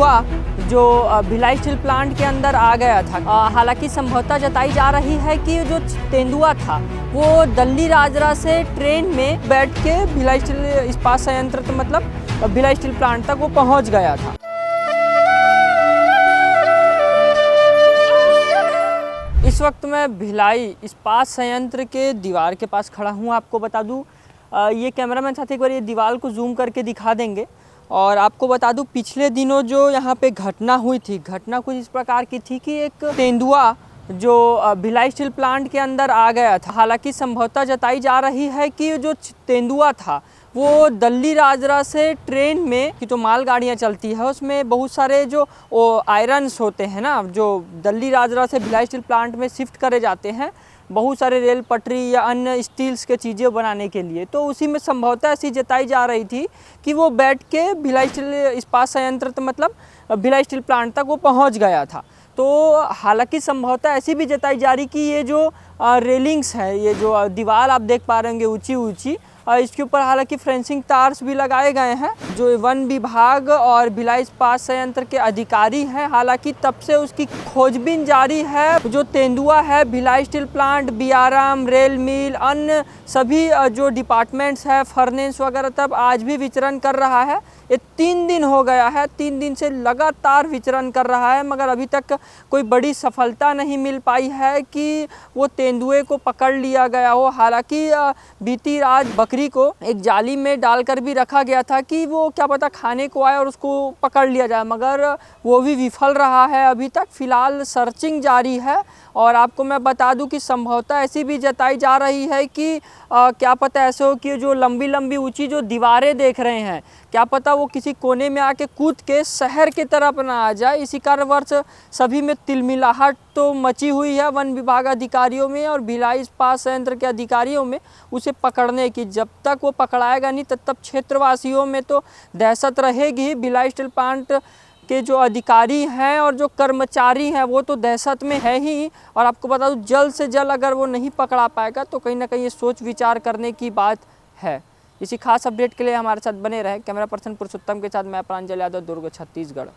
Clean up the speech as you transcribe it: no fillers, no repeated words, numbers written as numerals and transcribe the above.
तेंदुआ जो Bhilai steel plant के अंदर आ गया था। हालांकि संभवतः जताई जा रही है कि जो तेंदुआ था वो दिल्ली राजरा से ट्रेन में बैठ के भिलाई स्टील इस्पात संयंत्र मतलब भिलाई स्टील प्लांट तक वो पहुंच गया था। इस वक्त मैं भिलाई इस्पात संयंत्र के दीवार के पास खड़ा हूँ। आपको बता दूँ, ये कैमरामैन साथी एक बार ये दीवार को जूम करके दिखा देंगे। और आपको बता दूं, पिछले दिनों जो यहाँ पे घटना हुई थी, घटना कुछ इस प्रकार की थी कि एक तेंदुआ जो भिलाई स्टील प्लांट के अंदर आ गया था। हालांकि संभवतः जताई जा रही है कि जो तेंदुआ था वो दिल्ली राजरा से ट्रेन में की तो मालगाड़ियाँ चलती है, उसमें बहुत सारे जो आयरन्स होते हैं ना, जो दिल्ली राजरा से भिलाई स्टील प्लांट में शिफ्ट करे जाते हैं बहुत सारे रेल पटरी या अन्य स्टील्स के चीज़ें बनाने के लिए। तो उसी में संभवतः ऐसी जताई जा रही थी कि वो बैठ के भिलाई स्टील इस्पात संयंत्र मतलब भिलाई स्टील प्लांट तक वो पहुंच गया था। तो हालांकि संभवतः ऐसी भी जताई जा रही कि ये जो रेलिंग्स है, ये जो दीवार आप देख पा रहे होंगे ऊंची ऊंची, इसके ऊपर हालांकि फेंसिंग तार्स भी लगाए गए हैं। जो वन विभाग और भिलाई इस्पात संयंत्र के अधिकारी हैं, हालांकि तब से उसकी खोजबीन जारी है। जो तेंदुआ है Bhilai steel plant, BRM, rail mill, अन्य सभी जो डिपार्टमेंट्स है, फर्नेस वगैरह, तब आज भी विचरण कर रहा है। ये 3 दिन हो गया है, 3 दिन से लगातार विचरण कर रहा है, मगर अभी तक कोई बड़ी सफलता नहीं मिल पाई है कि वो तेंदुए को पकड़ लिया गया हो। हालांकि बीती रात बकरी को एक जाली में डालकर भी रखा गया था कि वो क्या पता खाने को आए और उसको पकड़ लिया जाए, मगर वो भी विफल रहा है। अभी तक फ़िलहाल सर्चिंग जारी है। और आपको मैं बता दूं कि संभवतः ऐसी भी जताई जा रही है कि क्या पता ऐसे हो कि जो लंबी लंबी ऊंची जो दीवारें देख रहे हैं, क्या पता वो किसी कोने में आके कूद के शहर की तरफ ना आ जाए। इसी कारणवश सभी में तिलमिलाहट तो मची हुई है वन विभाग अधिकारियों में और भिलाई इस्पात संयंत्र के अधिकारियों में उसे पकड़ने की। जब तक वो पकड़ाएगा नहीं तब तक क्षेत्रवासियों में तो दहशत रहेगी। भिलाई स्टील प्लांट के जो अधिकारी हैं और जो कर्मचारी हैं वो तो दहशत में है ही। और आपको बता दूं, जल्द से जल्द अगर वो नहीं पकड़ा पाएगा तो कहीं ना कहीं ये सोच विचार करने की बात है। इसी खास अपडेट के लिए हमारे साथ बने रहे। कैमरा पर्सन पुरुषोत्तम के साथ मैं प्रांजल यादव, दुर्ग, छत्तीसगढ़।